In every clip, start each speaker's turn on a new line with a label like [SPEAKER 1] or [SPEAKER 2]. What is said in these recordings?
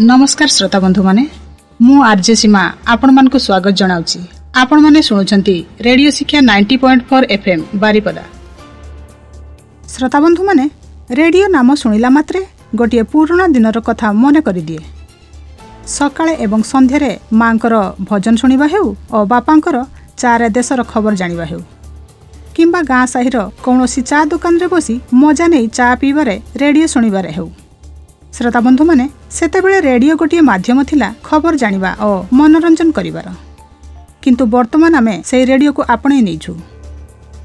[SPEAKER 1] नमस्कार श्रोता बंधु माने मु आरजे सीमा आपण मानक स्वागत जनाउची। आपण माने सुनुछंती रेडियो शिक्षा 90.4 एफएम बारीपदा। श्रोता बंधु माने रेडियो नाम सुनिला मात्रे गोटे पुराना दिनर कथा मने करि दिए। सकाळे एवं संध्यारे मांकर भजन सुनिबा हेउ और बापांकर चारे देशर खबर जानिबा हेउ किंबा गाँ साहिर कौनसी चा दुकान रे बसी मजा नहीं चा पीबारे रेडियो सुनिबारे हेउ। श्रोता बंधु माने सेतेबेले रेडियो गोटे माध्यम थिला खबर जानिबा और मनोरंजन करिवार, किंतु वर्तमान आमे सेई रेडियो को आपणे नेइछु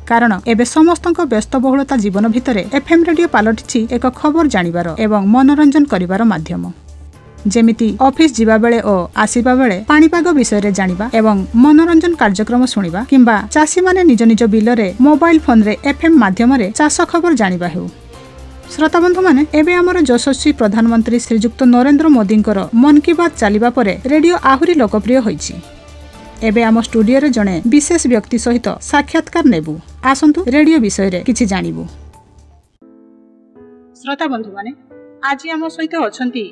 [SPEAKER 1] कारण एबे समस्तक व्यस्तबहुलता जीवन भितरे एफएम रेडियो पालटिछि एक खबर जानिबार एवं मनोरंजन करिवार माध्यम। जेमिति ऑफिस जीवा बेले और आसीबा बेले पाणीपाग विषय रे जानिबा एवं मनोरंजन कार्यक्रम सुनिबा किंबा चासी माने निज निज बिलरे मोबाइल फोन रे एफएम माध्यम रे चाष खबर जानिबा हेउ। श्रोता बंधु माने एबे हमर यशस्वी प्रधानमंत्री श्रीजुक्त नरेंद्र मोदींकर मन की बात चलिबा परे रेडियो आहुरी लोकप्रिय होईछि। एबे आम स्टूडियो रे जणे विशेष व्यक्ति सहित साक्षात्कार नेबु। आसंतु रेडियो विषय रे किछि जानिबु। श्रोता बंधु माने आज आम सहित अछंती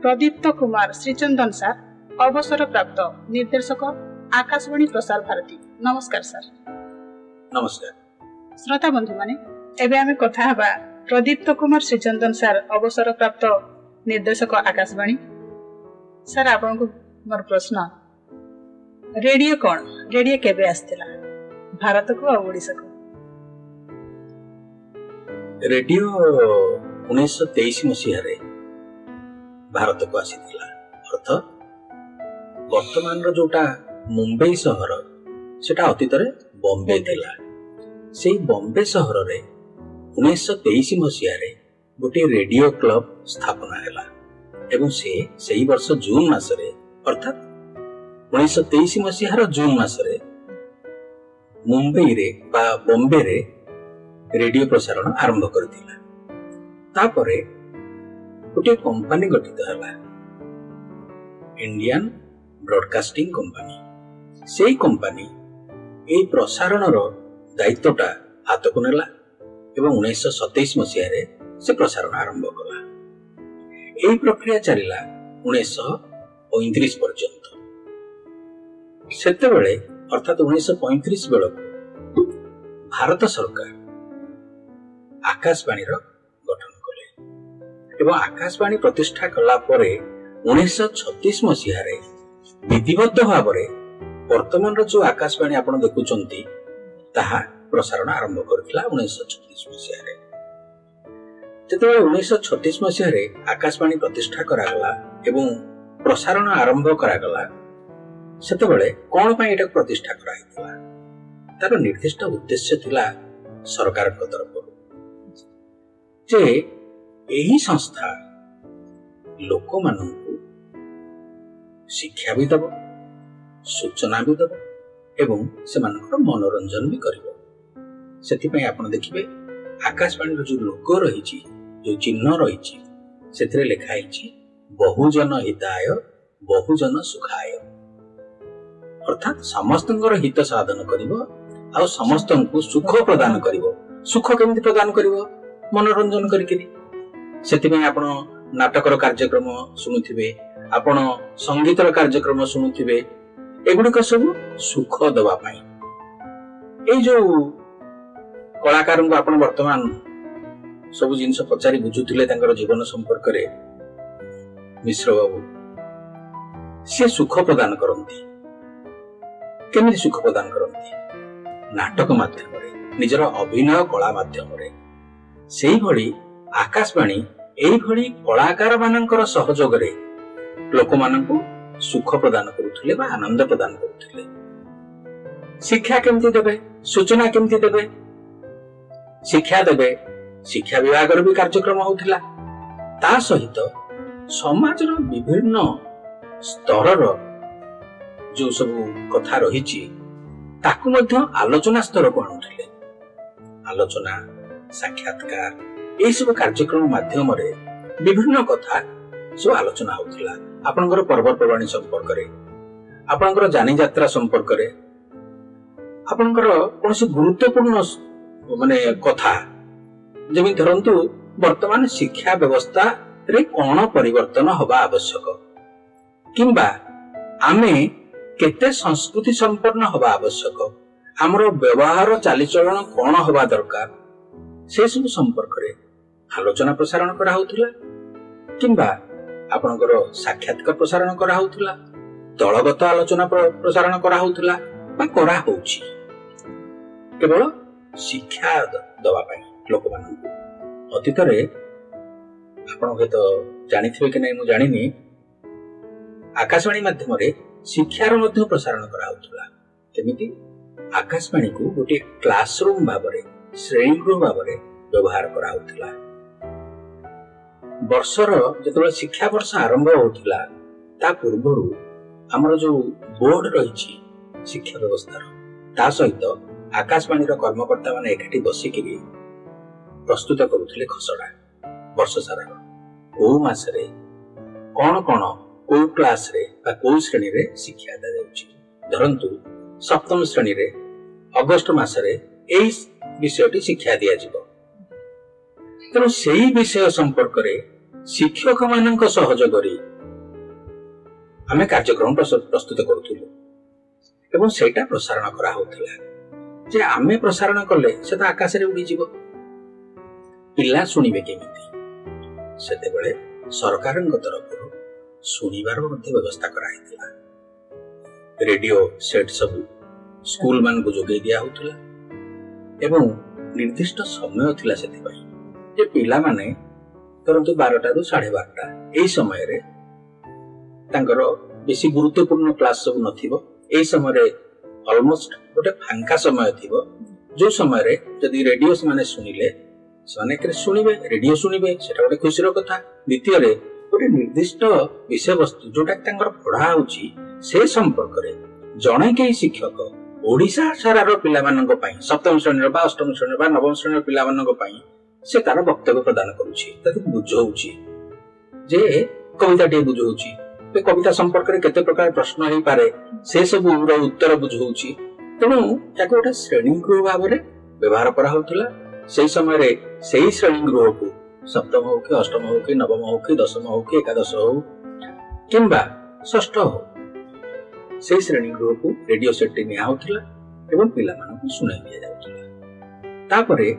[SPEAKER 1] प्रदीप्त कुमार श्रीचंदन सर, अवसर प्राप्त निर्देशक, आकाशवाणी प्रसार भारती। नमस्कार सर।
[SPEAKER 2] नमस्कार।
[SPEAKER 1] श्रोता बंधु माने एबे आमे कथा हबा प्रदीप्त कुमार श्रीचंदन सर, अवसर प्राप्त निर्देशक, आकाशवाणी। सर आपन को मोर प्रश्न, रेडियो कोन, रेडियो केबे आस्तिला भारत को और ओडिसा को?
[SPEAKER 2] रेडियो 1923 मसीह रे भारत को आसीथिला। अर्थ वर्तमान रो जोटा मुंबई शहर सेटा अतीतरे बॉम्बे थिला। सेई बॉम्बे शहर रे 1923 मसीह रे गोटे रेडियो क्लब स्थापना हैला एवं सेई वर्ष जून मास रे अर्थात 1923 मसीह रो जून मास रे मुंबई रे बा बॉम्बे रे रेडियो प्रसारण आरंभ करथिला। तापरे गोटे कंपनी गठित हैला, इंडियन ब्रॉडकास्टिंग कंपनी। सेई कंपनी ए प्रसारण रो दायित्वटा हाथ को नेला एवं 1927 मसीह रे से प्रसारण आरंभ कला। एई प्रक्रिया चलिला 1935 पर्यंत। सेतेबेले अर्थात 1935 बेलक भारत सरकार आकाशवाणी रो गठन कले एवं आकाशवाणी प्रतिष्ठा कला परे 1936 मसीह रे विधिबद्ध भाबरे वर्तमान रो जो आकाशवाणी आपण देखुचंती ताहा प्रसारण आरंभ करथिला 1936 मसीह रे। जेतेबेले 1936 मसीह रे आकाशवाणी प्रतिष्ठा करागला एवं प्रसारण आरंभ करागला, सेतेबेले कोन पय एटा प्रतिष्ठा कराइतिला तार निर्दिष्ट उद्देश्य थिला सरकार को तरफ जे एही संस्था लोक माननकु शिक्षा भी दबो, सूचना भी दबो एवं से मानकर मनोरंजन भी करिवो। सेति पय आपण देखिबे आकाशवाणी रो जो लोगो रहिछि, जो चिन्ह रहिछि, सेथिरे लेखा आइछि बहुजन हिताय बहुजन सुखाय। अर्थात समस्तंकर हित साधन करिवो आ समस्तंकु सुख प्रदान करिवो। सुख केमिति प्रदान करिवो? मनोरंजन करिकिरि। सेति पय आपण नाटकर कार्यक्रम सुनुथिबे, आपण संगीतर कार्यक्रम सुनुथिबे, एगुडिक सब सुख दबा पाई। ए जो कलाकार को आपण वर्तमान सब जिनस पचारि बुझुथिले तांकर जीवन संपर्क रे मिश्र बाबू से सुख प्रदान करंती। केमिति सुख प्रदान करंती? नाटक माध्यम रे, निजर अभिनय कला माध्यम रे। सेही भली आकाशवाणी एही भली कलाकार मानकर सहयोग रे लोक मानकु सुख प्रदान करुथिले बा आनंद प्रदान करुथिले। शिक्षा केमिति देबे? सूचना केमिति देबे? शिक्षा देबे, शिक्षा विभाग रो भी कार्यक्रम होउथिला। ता सहित समाज रो विभिन्न स्तर रो जो सब कथा रहिछि ताकु मध्य आलोचना स्तर को आनुथिले। आलोचना, साक्षात्कार एई सब कार्यक्रम माध्यम रे विभिन्न कथा सब आलोचना होउथिला। आपनकर पर्वपर्वाणी संपर्क रे, आपनकर जानी यात्रा संपर्क रे, आपनकर कोनसी गुरुत्वपूर्ण माने कथा जेमि धरंतु वर्तमान शिक्षा व्यवस्था रे कौन परिवर्तन हवा आवश्यक किंबा आमे केते संस्कृति संपन्न हवा आवश्यक आमर व्यवहार चालीचलन कौन हवा दरकार से सब संपर्क रे आलोचना प्रसारण करा होउथिला किंबा आपनकर साक्षात्कार प्रसारण करा होउथिला दलगत आलोचना प्रसारण करा होउथिला बा करा होउची केवल शिक्षा दवा पाई लोक मानन अतीत रे आपण तो जानिथिबे कि नै मु जानिनी आकाशवाणी माध्यम रे शिक्षार मध्य प्रसारण करा होउथिला केमिति आकाशवाणी को गोटे क्लासरूम भाबरे श्रेणीगृह भाबरे व्यवहार करा होउथिला वर्षर जेतबे शिक्षा वर्ष आरंभ होउथिला ता पूर्वरु हमर जो बोर्ड रहिछि शिक्षा व्यवस्था ता सहित आकाशवाणी रो कर्मकर्ता माने एकाठी बसी कि प्रस्तुत करूथिले खसडा वर्ष सारा को मासरे कोन कोन को क्लास रे बा को श्रेणी रे शिक्षा दा जाउछि धरंतु सप्तम श्रेणी रे अगस्त मासरे एई विषयटी शिक्षा दिया जिवो तेणु सेही विषय संपर्क रे शिक्षक मानक सहयोग करी आमे कार्यक्रम प्रस्तुत करूथिलु एवं सेटा प्रसारण करा होथिला जे आमे प्रसारण करले से आकाश रे उड़ी जिवो पिला सुनिबे केमिति सेते बेले सरकारक तरफरु सुनिबार मध्ये व्यवस्था करा हितला रेडियो सेट सब स्कूल मान को जोगे दिया होथिला एवं निर्दिष्ट समय थिला सेति पई जे पिला माने परंतु 12टा रु 12:30 एई समय रे तांकर बेसी गुरुत्वपूर्ण क्लास सब नथिबो एई समय रे ऑलमोस्ट गोटे फांका समय थिबो जो समय रे जदी रेडियो माने सुनिले सने के सुनिबे रेडियो सुनिबे सेटा गोटे खुशीर कथा द्वितीय रे गोटे निर्दिष्ट विषय वस्तु जोटा तांकर पढ़ा होची से संपर्क रे जणे के शिक्षक ओडिसा सारार पिला मानक पई सप्तम श्रेणी बा अष्टम श्रेणी बा नवम श्रेणी पिला मानक पई से तार वक्तव्य प्रदान करूची ताकि बुझौची जे कविता टे बुझौची पे कविता संपर्क रे केते प्रकार प्रश्न हेई पारे से सब उत्तर बुझौची तेणु याको गोटे श्रेणी गृह भाव रे व्यवहार करा होतला सेही समय रे सेही श्रेणी गृह को सप्तम हो कि अष्टम हो कि नवम हो कि दशम हो कि एकादश हो किंबा षष्ठ हो सेही श्रेणी गृह को रेडियो सेट निया होतला एवं पिला मानक सुनाई दिया जाउतला तापरे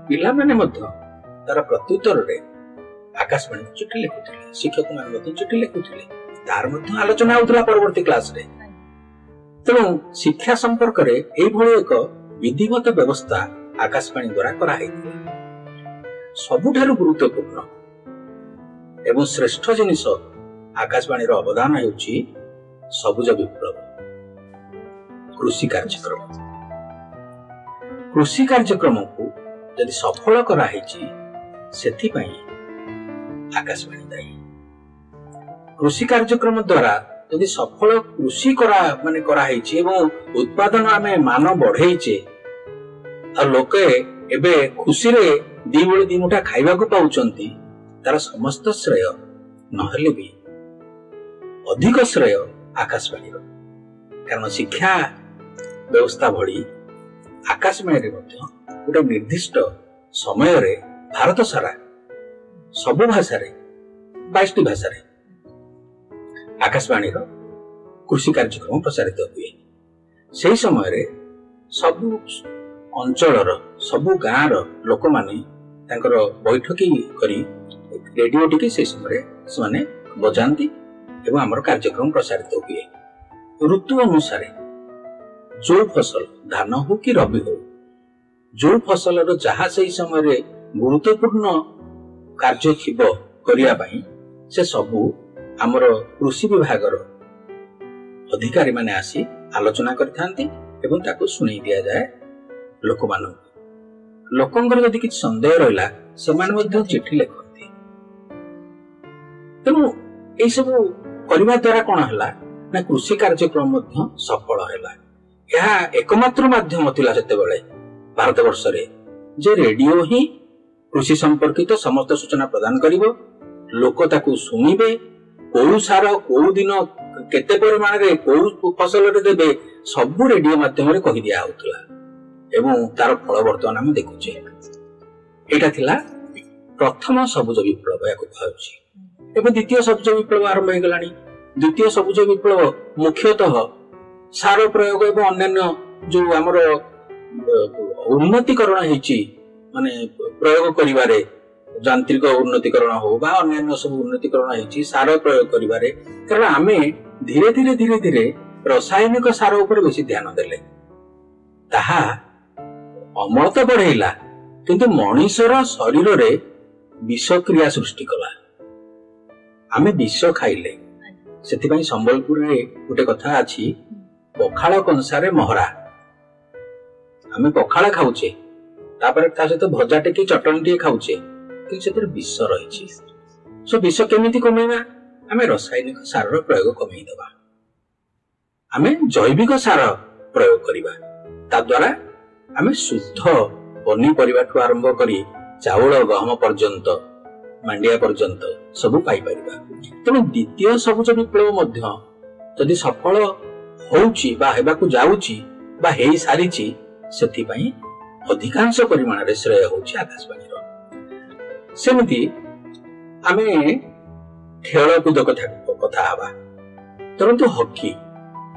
[SPEAKER 2] पिला माने मध्य तार प्रत्युत्तर रे आकाशवाणी चिठी लिखुथिले शिक्षक मान मध्य चिठी लिखुथिले तार मध्य आलोचना होतला परवर्ती क्लास रे तेणु शिक्षा संपर्क रे एई भଳି एक विधिगत व्यवस्था आकाशवाणी द्वारा करा हेतिला सबुठारु गुरुत्वपूर्ण एवं श्रेष्ठ जिनिस आकाशवाणी रो अवदान हेउची सबुज विप्लव कृषि कार्यक्रम को यदि सफल करा हेची सेथि पई आकाशवाणी दायी कृषि कार्यक्रम द्वारा यदि सफल कृषि करा माने करा हेची एवं उत्पादन आमे मान बढ़ेइचे आ लोके एबे खुशी रे दी बेले दी मुठा खाइबा को पाउचंती तार समस्त श्रेय नहले भी अधिक श्रेय आकाशवाणी रो कारण शिक्षा व्यवस्था भली आकाशवाणी रे मध्य गोटे निर्दिष्ट समय रे भारत सारा सब भाषा रे 22 भाषा रे आकाशवाणी रो कृषि कार्यक्रम प्रसारित हुए सेही समय रे सब अंचल रो सब गाँ रो लोक माने तांकर बैठकी करी रेडियो टिके से समय से माने बजांती एवं हमर कार्यक्रम प्रसारित हुए ऋतु अनुसार जो फसल धान हो कि रबी हो जो फसल रो जहा से समय रे गुरुत्वपूर्ण कार्य थिबो करिया पई से सबु हमर कृषि विभाग रो अधिकारी माने आसी आलोचना करथांती एवं ताको सुनै दिया जाय लोक मानक लोकंगर यदि किछ संदेह रहला समान मध्ये चिठी लिखंती तेनु ए सब करिवा द्वारा कोन हला ना कृषि कार्यक्रम मध्ये सफल हैला यह एकमात्र माध्यम थिला सेते बेले भारत वर्ष रे जे रेडियो ही कृषि संपर्कित समस्त सूचना प्रदान करिवो लोक ताकू सुनिबे कोउ सार कोउ दिन केते परिमाण रे कोउ फसल रे देबे सब रेडियो माध्यम रे कहि दिया होतला एवं तार फल वर्तमान हम देखुचे एटा थिला प्रथम सबुज विप्लव याको कहउची ଏବେ ଦ୍वितीय ସବୁଜ ବିପ୍ଳବ आरंभ हो गलानी। द्वितीय सबुज विप्लव मुख्यतः सार प्रयोग एवं अन्यान्य जो आमर उन्नतीकरण होइछि माने प्रयोग करिवारे यांत्रिक उन्नतीकरण हो बा अन्यान्य सब उन्नतीकरण होइछि सार प्रयोग करिवारे कारण आमे धीरे धीरे धीरे धीरे रासायनिक सार ऊपर बेसी ध्यान देले ताहा अमल तो बढ़ेला किंतु मनुष्यर शरीर रे विष क्रिया सृष्टि कला। आमे विष खाइले सेथिबाई संबलपुर रे गोटे कथा अछि पखाळ कंसारे महरा। आमे पखाळ खाउचे तापर ता सहित भजा टेकी चटणी टे खाउचे कि सेतिर विष रहिछि। सो विष केमिति कमेना आमे रासायनिक सार रो प्रयोग कमेइ देबा आमे जैविक सार प्रयोग करिबा ता द्वारा आमे शुद्ध पनी परिबाठु आरंभ करी चाउल गहम पर्यंत मांडिया पर्यंत सब पाई परिबा। तेणु द्वितीय सबुज विप्लव मध्य जदि सफल होउची बा हेबाकु जाउची बा हेई सारिची सेथि पई अधिकांश परिमाण रे श्रेय होउची आकाशवाणी रो। सेमिति आमे खेल कूद कथा हवा तरंतु हॉकी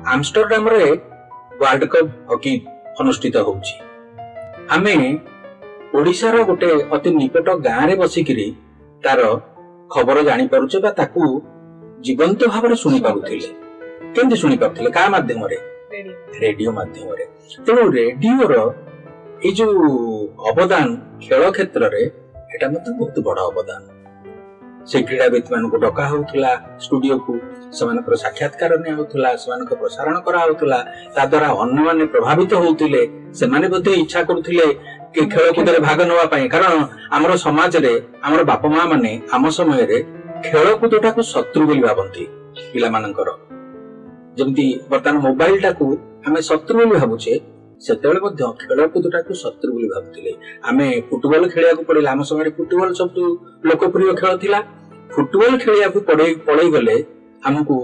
[SPEAKER 2] आमस्टरडाम रे वर्ल्ड कप हॉकी अनुष्ठित होउची। आमे ओडिसा रो गोटे अति निकट गां रे बसिकिरी तार खबर जानी पारुचे बा ताकू जीवंत भाव शुणी पारुथिले केंति शुणी पारुथिले का माध्यम रे रेडियो माध्यम रे। तेणु रेडियो रो ए जो अवदान खेल क्षेत्र रे एटा मत बहुत बड़ा अवदान। से क्रीड़ाविद मान को डका होउथला स्टूडियो को समानकर साक्षात्कार ने होउथला समानकर प्रसारण करा होउथला ता द्वारा अन्य माने प्रभावित होउथिले से माने बते इच्छा करूथिले कि खेल कूद रे भाग नवा पई कारण हमर समाज रे हमर बापा मां माने हम समय रे खेल कूदटा को शत्रु बोली भाबंती पिला मानकर जेमति वर्तमान मोबाइल टा को हमें शत्रु बोली भाबुचे सेतेबेले मध्ये खेल कूदटा को शत्रु बोली भाबुतिले। हमें फुटबॉल खेलिया को पड़िला हम समय रे फुटबॉल सब लोकप्रिय खेल थिला फुटबॉल खेलिया को पड़े गले हमकु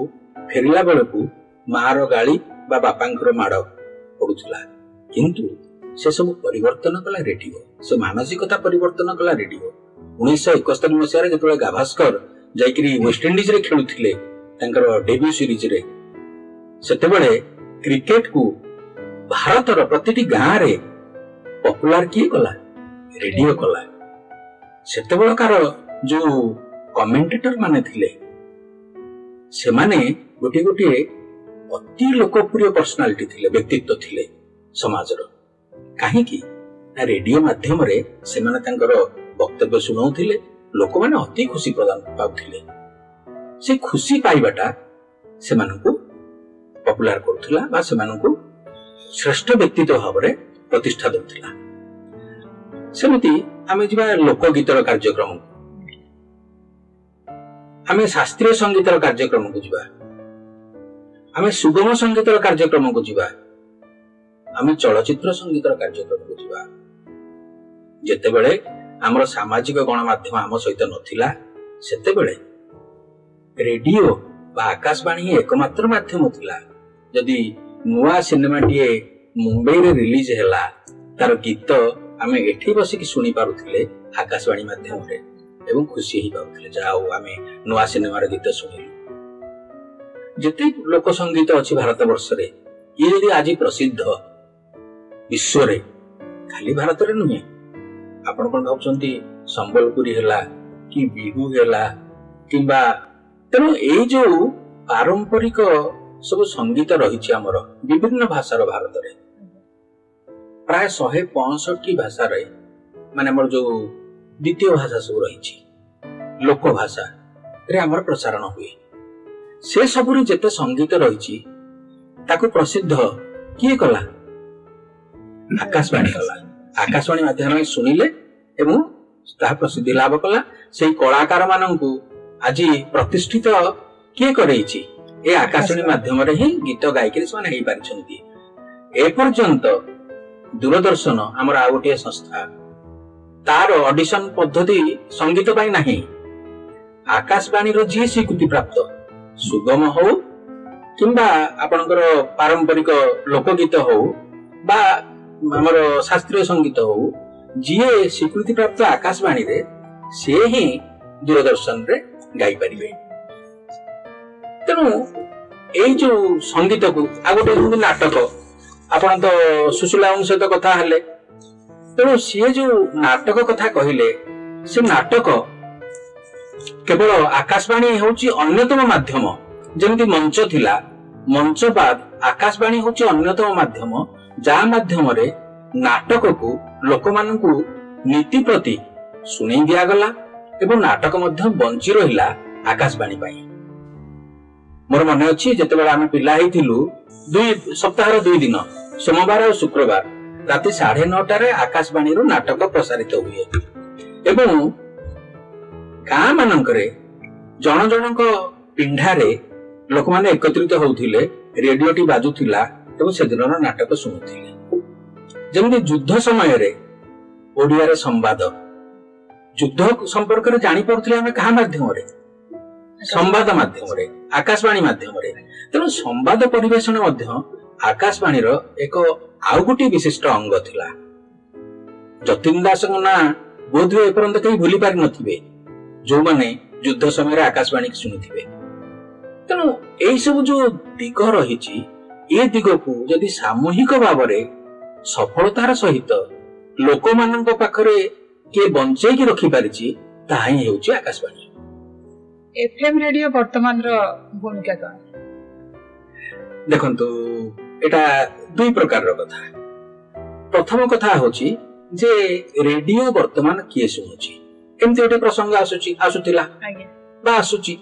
[SPEAKER 2] फेरिला बेले को मार गाली बा बापांकर माड़ पडुथिला किंतु से सब परिवर्तन कला रेडियो से मानसिकता परिवर्तन कला रेडियो। 1971 मसिया जतले गाभास्कर जायकरी वेस्ट इंडीज रे खेलुथिले तांकर डेब्यू सीरीज रे सेतेबेले क्रिकेट को भारतर प्रतिटी गां रे पॉपुलर किए कला रेडियो कला। सेतेबेलकार जो कमेंटेटर माने थिले से माने गोटे गोटे अति लोकप्रिय पर्सनालिटी थिले व्यक्तित्व थिले समाज रो काहे कि रेडियो माध्यम रे से माने तांकर वक्तव्य सुनाउथिले लोक माने अति खुशी प्रदान पाउथिले से खुशी पाइबाटा से मानकु पॉपुलर करथुला बा से मानकु श्रेष्ठ व्यक्तित्व भाव रे प्रतिष्ठा देउथिला। सेमिति आमे जिबा लोकगीतर कार्यक्रम आमे शास्त्रीय संगीतर कार्यक्रम को जिबा आमे सुगम संगीतर कार्यक्रम को जिबा आमे चलचित्र संगीतर कार्यक्रम को जिबा। जेतेबेले हमर सामाजिक गणमाध्यम आम सहित नथिला सेतेबेले रेडियो बा आकाशवाणी एकमात्र माध्यम थिला जदि नुआ सिनेमा टीए मुंबई रे रिलीज हैला तार गीत आमे एठी बसी की सुनी पारुथिले आकाशवाणी माध्यम रे एवं खुशी ही पाउथिले जाओ आमे नुआ सिनेमा रे गीत सुनिलु। जते लोक संगीत अछि भारत वर्ष रे ये यदि आज प्रसिद्ध विश्व रे खाली भारत रे नुहे आपण कोन भाबचंती संबलपुरी हैला कि बिहू हैला किबा तेनो ए जो पारंपरिक सब संगीत रही आमर विभिन्न भाषार भारत रे प्राय 165 भाषा रे माने हमर जो द्वितीय भाषा सब रही लोक भाषा रे हमर प्रसारण हुए से सब रे जेते संगीत रही ताको प्रसिद्ध किए कला आकाशवाणी कला। आकाशवाणी माध्यम सुनिले एवं ताहा प्रसिद्धि लाभ कला से कलाकार माननकु आज प्रतिष्ठित किए करैछि ए आकाशवाणी माध्यम रे ही गीत गायकरी समान हेई पारछंती। ए पर्यंत दूरदर्शन हमर आ गोटे संस्था तार ऑडिशन पद्धति संगीत पाई नाही आकाशवाणी रो जी स्वीकृति प्राप्त सुगम हो किंबा आपनकर पारंपरिक लोकगीत हो बा हमर शास्त्रीय संगीत हो जी स्वीकृति प्राप्त आकाशवाणी रे से ही दूरदर्शन रे ଗାଇ ପାରିବେ। ତେଣୁ ଏଇ ଯୋଉ ସଙ୍ଗୀତ କୁ ଆଉ ଗୋଟେ ହଉଛି ନାଟକ, ଆପଣ ତ ସୁଶୀଳାଙ୍କ ସହିତ କଥା ହେଲେ, ତେଣୁ ସିଏ ଯୋଉ ନାଟକ କଥା କହିଲେ, ସେ ନାଟକ କେବଳ ଆକାଶବାଣୀ ହେଉଛି ଅନ୍ୟତମ ମାଧ୍ୟମ। ଯେମିତି ମଞ୍ଚ ଥିଲା, ମଞ୍ଚ ବାଦ ଆକାଶବାଣୀ ହେଉଛି ଅନ୍ୟତମ ମାଧ୍ୟମ ଯାହା ମାଧ୍ୟମରେ ନାଟକକୁ ଲୋକମାନଙ୍କୁ ନୀତି ପ୍ରତି ଶୁଣେଇ ଦିଆଗଲା ଏବଂ ନାଟକ ମଧ୍ୟ ବଞ୍ଚି ରହିଲା ଆକାଶବାଣୀ ପାଇଁ। ମୋର ମନେ ଅଛି ଯେତେବେଳେ ଆମେ ପିଲା ହେଇଥିଲୁ, ସପ୍ତାହର 2 ଦିନ ସୋମବାର ଆଉ ଶୁକ୍ରବାର ରାତି 9:30 ଆକାଶବାଣୀରୁ ନାଟକ ପ୍ରସାରିତ ହୁଏ ଏବଂ ଗାଁ ମାନଙ୍କରେ ଜଣ ଜଣଙ୍କ ପିଣ୍ଡାରେ ଲୋକମାନେ ଏକତ୍ରିତ ହଉଥିଲେ, ରେଡିଓଟି ବାଜୁଥିଲା ଏବଂ ସେଦିନର ନାଟକ ଶୁଣୁଥିଲେ। ଯେମିତି ଯୁଦ୍ଧ ସମୟରେ ଓଡିଆରେ ସମ୍ବାଦ, ଯୁଦ୍ଧ ସମ୍ପର୍କରେ ଜାଣିପାରୁଥିଲେ ଆମେ କାହା ମାଧ୍ୟମରେ? ସମ୍ବାଦ ମାଧ୍ୟମରେ, ଆକାଶବାଣୀ ମାଧ୍ୟମରେ। ତେଣୁ ସମ୍ବାଦ ପରିବେଷଣ ମଧ୍ୟ ଆକାଶବାଣୀର ଏକ ଆଉ ଗୋଟିଏ ବିଶିଷ୍ଟ ଅଙ୍ଗ ଥିଲା। ଯତୀନ ଦାସଙ୍କ ନାଁ ବୋଧହୁଏ ଏପର୍ଯ୍ୟନ୍ତ କେହି ଭୁଲି ପାରିନଥିବେ ଯୋଉମାନେ ଯୁଦ୍ଧ ସମୟରେ ଆକାଶବାଣୀ ଶୁଣିଥିବେ। ତେଣୁ ଏଇ ସବୁ ଯୋଉ ଦିଗ ରହିଛି, ଏ ଦିଗକୁ ଯଦି ସାମୂହିକ ଭାବରେ ସଫଳତାର ସହିତ ଲୋକମାନଙ୍କ ପାଖରେ କିଏ ବଞ୍ଚେଇକି ରଖିପାରିଛି, ତାହା ହିଁ ହେଉଛି ଆକାଶବାଣୀ।
[SPEAKER 1] ଏଫଏମ୍ ରେଡିଓ ବର୍ତ୍ତମାନର ଭୂମିକା କଣ?
[SPEAKER 2] ଦେଖନ୍ତୁ, ଏଟା 2 ପ୍ରକାରର କଥା। ପ୍ରଥମ କଥା ହଉଛି ଯେ ରେଡିଓ ବର୍ତ୍ତମାନ କିଏ ଶୁଣୁଛି, ଏମିତି ଗୋଟେ ପ୍ରସଙ୍ଗ ଆସୁଥିଲା ବା ଆସୁଛି।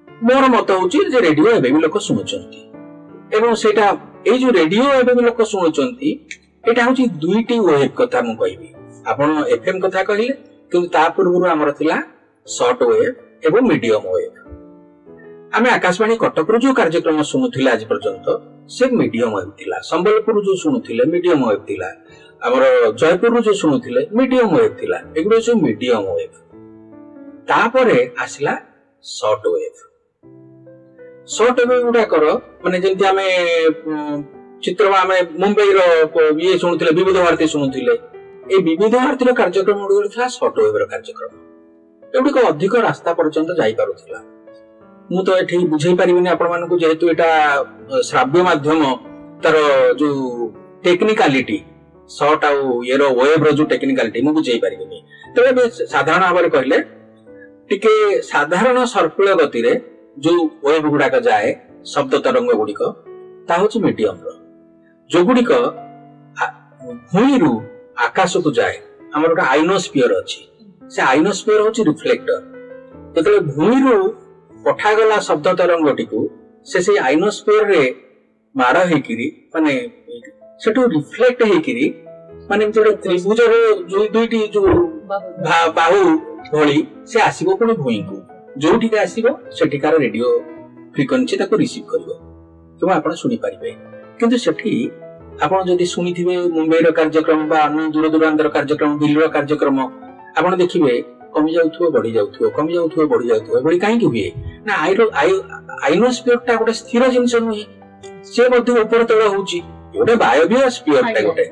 [SPEAKER 2] ମୋର ମତ ହଉଛି ଯେ ରେଡିଓ ଏବେ ବି ଲୋକ ଶୁଣୁଛନ୍ତି ଏବଂ ସେଇଟା ଏଇ ଯୋଉ ରେଡିଓ ଏବେ ବି ଲୋକ ଶୁଣୁଛନ୍ତି, ଏଇଟା ହଉଛି 2ଟି ୱେଭ୍ କଥା ମୁଁ କହିବି। ଆପଣ ଏଫଏମ୍ କଥା କହିଲେ, କିନ୍ତୁ ତା ପୂର୍ବରୁ ଆମର ଥିଲା ସର୍ଟ ୱେଭ୍ ଏବଂ ମିଡିୟମ ୱେଭ୍। ଆମେ ଆକାଶବାଣୀ କଟକରୁ ଯୋଉ କାର୍ଯ୍ୟକ୍ରମ ଶୁଣୁଥିଲେ ଆଜି ପର୍ଯ୍ୟନ୍ତ, ସେ ମିଡିୟମ ୱେଭ୍ ଥିଲା। ସମ୍ବଲପୁରରୁ ଯୋଉ ଶୁଣୁଥିଲେ ମିଡିୟମ ୱେଭ୍ ଥିଲା। ଆମର ଜୟପୁରରୁ ଯୋଉ ଶୁଣୁଥିଲେ ମିଡିୟମ ୱେଭ୍ ଥିଲା। ଏଗୁଡା ସବୁ ମିଡିୟମ ୱେଭ୍। ତାପରେ ଆସିଲା ସର୍ଟ ୱେଭ୍। ସର୍ଟ ୱେଭ୍ ଗୁଡାକର ମାନେ ଯେମିତି ଆମେ ଆମେ ମୁମ୍ବାଇର ଇଏ ଶୁଣୁଥିଲେ, ବିବିଧ ଭାରତୀ ଶୁଣୁଥିଲେ। এই ବିବିଧ ଭାରତୀର କାର୍ଯ୍ୟକ୍ରମ ଗୁଡିକ ଥିଲା ସର୍ଟ ୱେଭର କାର୍ଯ୍ୟକ୍ରମ। ଏଗୁଡିକ ଅଧିକ ରାସ୍ତା ପର୍ଯ୍ୟନ୍ତ ଯାଇପାରୁଥିଲା। ମୁଁ ତ ଏଠି ବୁଝେଇ ପାରିବିନି ଆପଣମାନଙ୍କୁ, ଯେହେତୁ ଏଟା ଶ୍ରାବ୍ୟ ମାଧ୍ୟମ, ତାର ଯୋଉ ଟେକ୍ନିକାଲିଟି, ସର୍ଟ ଆଉ ଇଏର ୱେଭର ଯୋଉ ଟେକ୍ନିକାଲିଟି ମୁଁ ବୁଝେଇ ପାରିବିନି। ତେବେ ଏବେ ସାଧାରଣ ଭାବରେ କହିଲେ, ଟିକେ ସାଧାରଣ ସର୍ପିଳ ଗତିରେ ଯୋଉ ୱେଭ ଗୁଡାକ ଯାଏ, ଶବ୍ଦ ତରଙ୍ଗ ଗୁଡିକ, ତାହା ହଉଛି ମିଡିୟମର। ଯୋଉଗୁଡିକ ଭୂଇଁରୁ ଆକାଶକୁ ଯାଏ, ଆମର ଗୋଟେ ଆଇନୋସ୍ଫିୟର ଅଛି। ସେ ଆଇନୋସ୍ଫିୟର ହଉଛି ରିଫ୍ଲେକ୍ଟର। ଯେତେବେଳେ ଭୂଇଁରୁ ପଠାଗଲା ଶବ୍ଦ ତରଙ୍ଗଟିକୁ, ସେ ସେଇ ଆଇନୋସ୍ଫିୟରରେ ମାଡ ହେଇକିରି, ମାନେ ସେଠୁ ରିଫ୍ଲେକ୍ଟ ହେଇକିରି, ମାନେ ଗୋଟେ ତ୍ରିଭୁଜର 2ଟି ଯୋଉ ବାହୁ ଭଳି ସେ ଆସିବ ପୁଣି ଭୂଇଁକୁ। ଯୋଉଠିକି ଆସିବ ସେଠିକାର ରେଡିଓ ଫ୍ରିକ୍ୱେନ୍ସି ତାକୁ ରିସିଭ କରିବ ଏବଂ ଆପଣ ଶୁଣିପାରିବେ। କିନ୍ତୁ ସେଠି ଆପଣ ଯଦି ଶୁଣିଥିବେ ମୁମ୍ବାଇର କାର୍ଯ୍ୟକ୍ରମ ବା ଅନ୍ୟ ଦୂର ଦୂରାନ୍ତର କାର୍ଯ୍ୟକ୍ରମ, ଦିଲ୍ଲୀର କାର୍ଯ୍ୟକ୍ରମ, ଆପଣ ଦେଖିବେ କମି ଯାଉଥିବ, ବଢି ଯାଉଥିବ, କମି ଯାଉଥିବ, ବଢି ଯାଉଥିବ। ଏଭଳି କାହିଁକି ହୁଏ ନା ଆଇନୋସ୍ଫିୟରଟା ଗୋଟେ ସ୍ଥିର ଜିନିଷ ନୁହେଁ, ସେ ମଧ୍ୟ ଉପର ତଳ ହଉଛି। ଗୋଟେ ବାୟବୀୟ ସ୍ଫିୟରଟା ଗୋଟେ,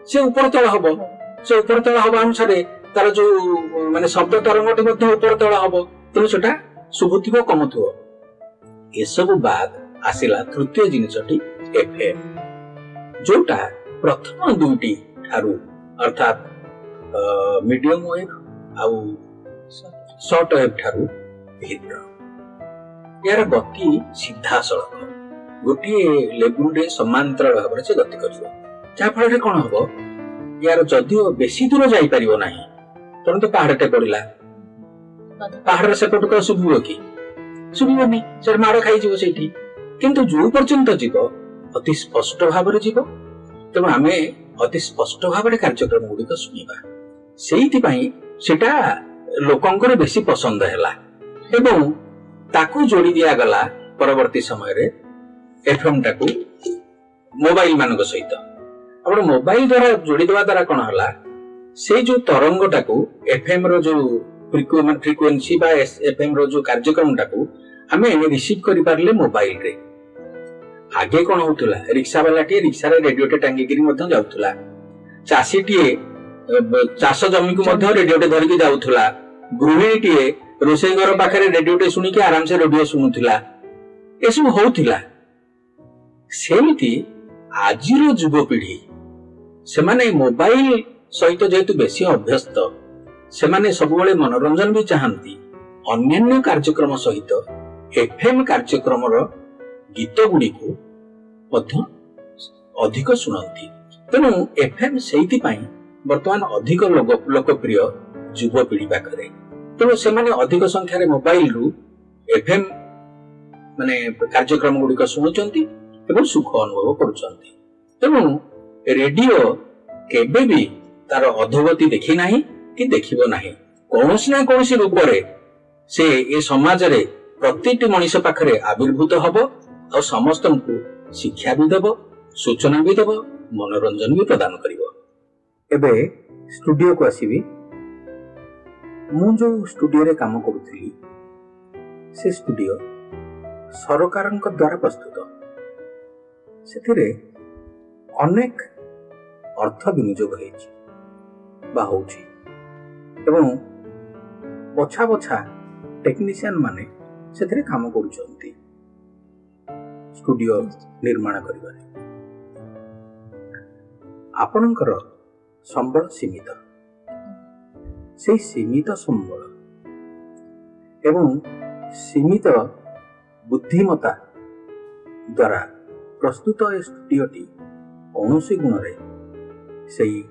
[SPEAKER 2] ସେ ଉପର ତଳ ହବ। ସେ ଉପର ତଳ ହବା ଅନୁସାରେ ତାର ଯୋଉ ମାନେ ଶବ୍ଦ ତରଙ୍ଗଟି ମଧ୍ୟ ଉପର ତଳ ହବ। ତେଣୁ ସେଟା ଶୁଭୁଥିବ, କମୁଥିବ। ଏସବୁ ବାଦ ଆସିଲା ତୃତୀୟ ଜିନିଷଟି ଏଫଏମ୍, ଯୋଉଟା ପ୍ରଥମ 2ଟି ଠାରୁ ଅର୍ଥାତ୍ ମିଡିୟମ ୱେଭ୍ ଆଉ ସର୍ଟ ୱେଭ୍ ଠାରୁ ଭିନ୍ନ। ଏହାର ଗତି ସିଧାସଳଖ ଗୋଟିଏ ଲେବୁଲରେ ସମାନ୍ତରାଳ ଭାବରେ ସେ ଗତି କରିବ। ଯାହା ଫଳରେ କଣ ହବ, ୟାର ଯଦିଓ ବେଶୀ ଦୂର ଯାଇପାରିବ ନାହିଁ, ତରନ୍ତ ପାହାଡଟେ ପଡିଲା, ପାହାଡର ସେପଟକୁ ଶୁଭିବ କି? ଶୁଭିବନି, ସେଟା ମାଡ ଖାଇଯିବ ସେଇଠି। କିନ୍ତୁ ଯୋଉ ପର୍ଯ୍ୟନ୍ତ ଯିବ ଅତି ସ୍ପଷ୍ଟ ଭାବରେ ଯିବ। ତେଣୁ ଆମେ ଅତି ସ୍ପଷ୍ଟ ଭାବରେ କାର୍ଯ୍ୟକ୍ରମ ଗୁଡିକ ଶୁଣିବା। ସେଇଥିପାଇଁ ସେଟା ଲୋକଙ୍କର ବେଶୀ ପସନ୍ଦ ହେଲା ଏବଂ ତାକୁ ଯୋଡି ଦିଆଗଲା ପରବର୍ତ୍ତୀ ସମୟରେ ଏଫଏମ୍ ଟାକୁ ମୋବାଇଲ ମାନଙ୍କ ସହିତ। ଆପଣ ମୋବାଇଲ ଦ୍ଵାରା ଯୋଡିଦେବା ଦ୍ଵାରା କଣ ହେଲା, ସେଇ ଯୋଉ ତରଙ୍ଗଟାକୁ ଏଫଏମ୍ ର ଯୋଉ ଫ୍ରିକ୍ୱେନ୍ସି ବା ଏଫଏମ୍ ର ଯୋଉ କାର୍ଯ୍ୟକ୍ରମଟାକୁ ଆମେ ରିସିଭ କରିପାରିଲେ ମୋବାଇଲରେ। ଆଗେ କଣ ହଉଥିଲା, ରିକ୍ସା ବାଲାଟିଏ ରିକ୍ସାରେ ରେଡିଓଟେ ଟାଙ୍ଗିକିରି ମଧ୍ୟ ଯାଉଥିଲା। ଚାଷୀଟିଏ ଚାଷ ଜମିକୁ ମଧ୍ୟ ରେଡିଓଟେ ଧରିକି ଯାଉଥିଲା। ଗୃହିଣୀଟିଏ रोषेई घर पाखे रेडियोटे शुणिकी आराम से रेडियो शुणुला ए सब होउथिला सेमिति आजिर युवपीढ़ी से माने मोबाइल सहित जेतु बेसी अभ्यस्त से माने सबुबले मनोरंजन भी चाहती अन्य कार्यक्रम सहित एफएम कार्यक्रम गीत गुड़ी को अधिक शुणती तेणु एफएम से बर्तमान अधिक लोकप्रिय युवपीढ़ी पाखे तेणु से अधिक संख्यार मोबाइल रु एफएम माने कार्यक्रम गुड़िक शुणुंट एवं सुख अनुभव करुछंती तेणु रेडियो केबे भी तार अधोगति देखी नाही कि देखिबो नाही कौनसी ना कौनसी रूप से ए समाज रे प्रत्येक मनुष्य पाखरे आविर्भूत हबो और समस्त को शिक्षा भी देबो सूचना भी देबो मनोरंजन भी प्रदान करिवो। एबे स्टूडियो को आसीबी मु जो स्टूडियो रे काम करूथली से स्टूडियो सरकारन द्वारा प्रस्तुत सेथिरे अनेक अर्थ विनियोग होउछि एवं बछा बछा टेक्नीशियन माने सेथिरे काम करूछंती स्टूडियो निर्माण करिबारे आपनकर संबल सीमित से सीमित संबल एवं सीमित बुद्धिमता द्वारा प्रस्तुत ए स्टूडियोटी कौनसी गुण रे सही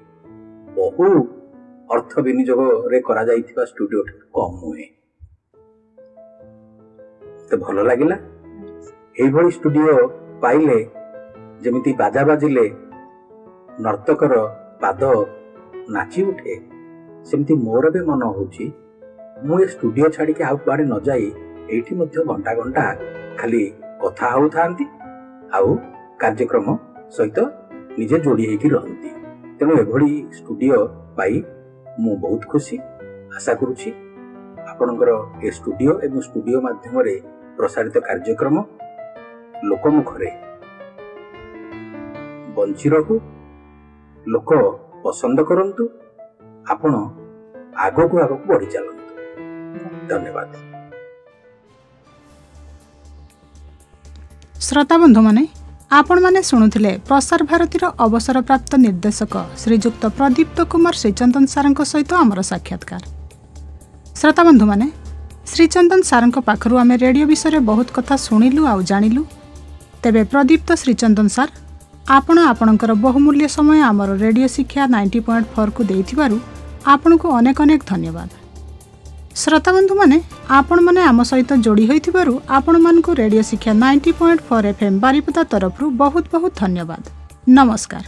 [SPEAKER 2] बहु अर्थ विनियोग रे करा जाइथिबा स्टूडियो कम हुए तो भल लगिला एई भली स्टूडियो पाइले जेमिति बाजा बाजिले नर्तकर पाद नाची उठे सेमती मोर भी मन होउची मु ए स्टूडियो छाड़ी के आउ कुआडे न जाई एठी मध्य घंटा घंटा खाली कथा होउ थांती आउ कार्यक्रम सहित निजे जोड़ी होगी रहती तेणु एभली स्टूडियो पाई मु बहुत खुशी आशा करुछि आपनकर ए स्टूडियो एवं स्टूडियो माध्यम रे प्रसारित कार्यक्रम लोकमुखरे बंची रहू लोक पसंद करंतु आपण आगो को बढ़ी चलंतु। धन्यवाद।
[SPEAKER 1] श्रोता बंधु माने आपण माने शुणुथिले प्रसार भारतीर अवसर प्राप्त निर्देशक श्रीजुक्त प्रदीप्त कुमार श्रीचंदन सारंक सहित आमर साक्षात्कार। श्रोता बंधु माने श्रीचंदन सारंक पाखरु आमे रेडियो विषय बहुत कथा शुणिलु आउ जानिलु तेबे प्रदीप्त श्रीचंदन सार आपण आपणकर बहुमूल्य समय आमर रेडियो शिक्षा 90.4 को देइथिबारु आपनको अनेक अनेक धन्यवाद। श्रोता बंधु माने आपण माने आम सहित जोड़ी होइथिबारु आपण मानकु रेडियो शिक्षा 90.4 FM बारिपदा तरफरु बहुत बहुत धन्यवाद। नमस्कार।